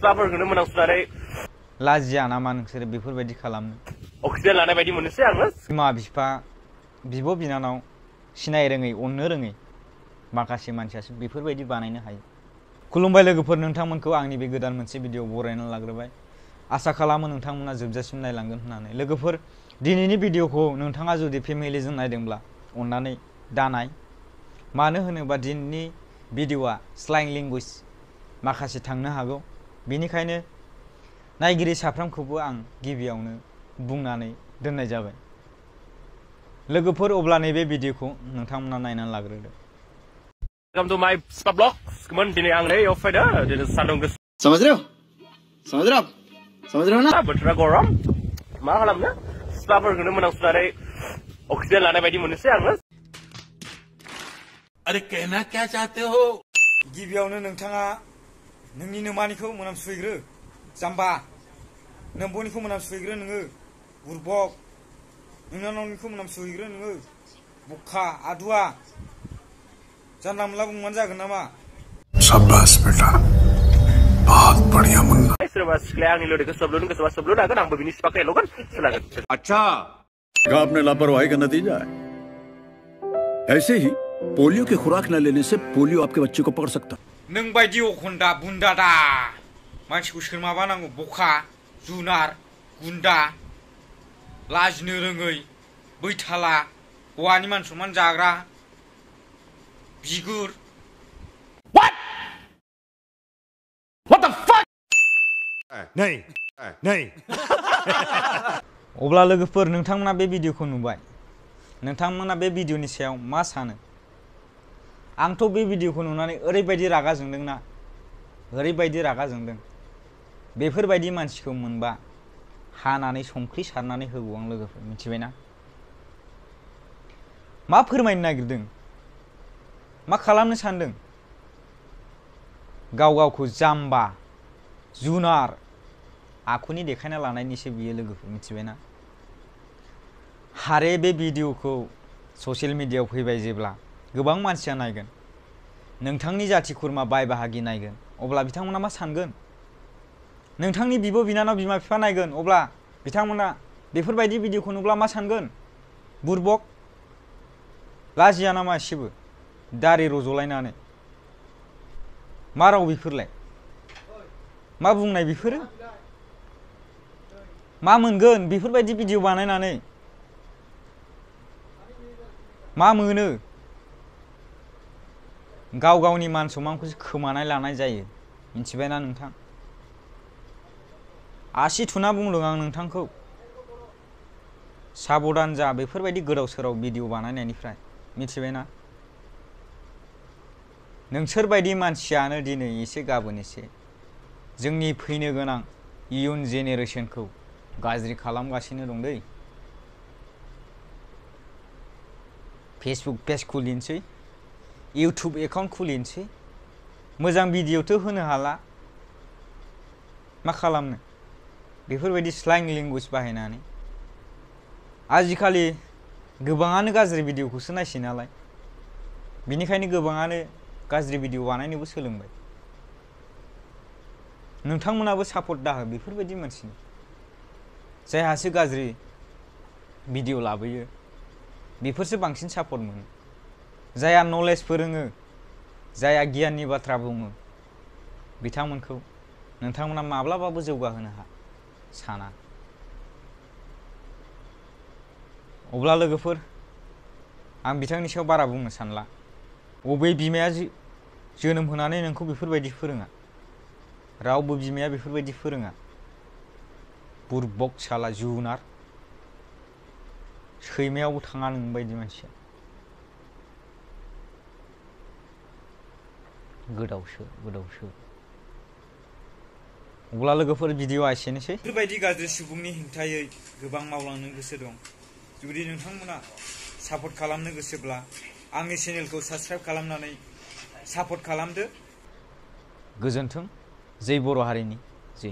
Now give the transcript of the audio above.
सिख्लाफोरखौनो मोनांसुनानै लाजिया नामा नोंसोरो बेफोरबायदि खालामनो? अक्सिजेन लानाय बायदि मोननोसै आङो। बिमा बिफा बिब' बिनानाव सिनाय रोङै अननो रोङै माखासे मानसियासो बेफोरबायदि बानायनो हायो। खुलुमबाय लोगोफोर, नोंथांमोनखौ आंनि बे गोदान मोनसे भिडिअ बरायना लाग्रोबाय। आसा खालामो नोंथांमोना जोबजासिम नायलांगोन होननानै। लोगोफोर, दिनैनि भिडिअखौ नोंथाङा जुदि फेमिलिजों नायदोंब्ला अननानै दानाय। मानो होनोबा दिनैनि भिडिअआ स्लें लेंगुवेज माखासे थांनो हागौ। बेनिखायनो नायगिरि साफ्रोमखौबो आं गिबियावनो बुंनानै दोननाय जाबाय। लोगोफोर, अब्ला नैबे भिडिअखौ नोंथांमोना नायनानै लाग्रोदो। वेलकम टू माय स्पा ब्लॉग। दिनै आं नै याव फैदो। दिनै सान्दुं गोसा। समझ रहे हो? समझ रहे हो आप? समझ रहे हो ना? बोथोरा गरम। मा खालामनो? सिख्लाफोरखौनो मोनांसुनानै अक्सिजेन लानाय बायदि मोननोसै आङो। अरे कहना क्या चाहते हो? गिबियावनो नोंथाङा नोंनि नोमानिखौ मोनामसुहैग्रो। जाम्बा, नोम्बनिखौ मोनामसुहैग्रो नोङो। बुरबक, नोंनावनिखौ मोनामसुहैग्रो नोङो। बुखा आदुआ, जानला मोनला बुंबानो जागोन नामा? शाबाश बेटा, बहुत बढ़िया मुन्ना। सोरबा सिख्लाया आंनि लोगोखौ सोबलुनो गोसोबा सोबलुनो हागोन, आंबो बिनि सिख्लाखौ एल'गोन सोलागोन। अच्छा, आपने लापरवाही का नतीजा है। ऐसे ही पोलियो की खुराक न लेने से पोलियो आपके बच्चे को पकड़ सकता। नों बायदि अखन्दा बुन्दा दा मानसिखौ सोर माबानांगौ? बखा, जुनार, गुन्दा, लाजिनो रोङै, बैथाला, हौवानि मान सनमान जाग्रा, बिगुर। नहीं नहीं। अब्ला लोगोफोर, नोंथांमोना बे भिडिअखौ नुबाय। नोंथांमोना बे भिडिअनि सायाव मा सानो? आंथ' बे भिडिअखौ नुनानै ओरैबायदि रागा जोंदोंना, ओरैबायदि रागा जोंदों। बेफोरबायदि मानसिखौ मोनबा हानानै संख्रि सारनानै होगौ आं लोगोफोर, मिथिबायना? मा फोरमायनो नागिरदों? मा खालामनो सानदों? गाव गावखौ जाम्बा, जुनार आखुनि देखायना लानायनिसो बियो लोगोफोर, मिथिबायना? हारे बे भिडिअखौ ससियेल मिडियायाव फैबाय जेब्ला गोबां मानसिया नायगोन, नोंथांनि जाथि खुरमा बाय बाहागि नायगोन, अब्ला बिथांमोना मा सानगोन? नोंथांनि बिब' बिनानाव बिमा बिफा नायगोन, अब्ला बिथांमोना बेफोरबायदि भिडिअखौ नुब्ला मा सानगोन? बुरबक, लाजिया नामा एसेबो? दारि रज'लायनानै मा राव बेफोरलाय? मा बुंनाय बेफोरो? मा मोनगोन बेफोरबायदि भिडिअ बानायनानै? मा मोनो? गाव गावनि मान सन्मानखौसो खोमानाय लानाय जायो, मिथिबायना नोंथां? आसि थुना बुंदों आं नोंथांखौ, साबधान जा बेफोरबायदि गोदाव सोराव भिडिअ बानायनायनिफ्राय, मिथिबायना? नोंसोरबायदि मानसियानो दिनै एसे गाबोन एसे जोंनि फैनो गोनां इयुन जेनेरेसनखौ गाज्रि खालामगासिनो दं दै। फेसबुक पेज खुलिनोसै, इउटुब एकाउन्ट खुलिनोसै, मोजां भिडिअथ' होनो हाला। मा खालामनो? बेफोरबायदि स्लें लेंगुवेज बाहायनानै। आजिखालि गोबाङानो गाज्रि भिडिअखौसो नायसै नालाय, बेनिखायनो गोबाङानो गाज्रि भिडिअ बानायनोबो सोलोंबाय। नोंथांमोनाबो सापर्ट दाहो बेफोरबायदि मानसिनि, जायहासो गाज्रि भिडिअ लाबोयो बेफोरसो बांसिन सापर्ट मोनो। जायहा नलेज फोरोङो, जायहा गियाननि बाथ्रा बुङो, बिथांमोनखौ नोंथांमोना माब्लाबाबो जौगाहोनो साना। अब्ला लोगोफोर, आं बिथांनि सायाव बारा बुंनो सानला। अबे बिमाया जोनोम होनानै नोंखौ बेफोरबायदि फोरोङा? रावबो बिमाया बेफोरबायदि फोरोङा। बुरबक साला जुनार, सैमायावबो थाङा नोंबायदि मानसिया। गोदावसो गोदावसो। अब्ला लोगोफोर, भिडिअआ एसेनोसै। बेफोरबायदि गाज्रि सुबुंनि हेंथायै गोबां मावलांनो गोसो दं। जुदि नोंथांमोना सापर्ट खालामनो गोसोब्ला आंनि चेनेलखौ साबस्क्राइब खालामनानै सापर्ट खालामदो। गोजोन्थों। जै बर' हारिनि जै।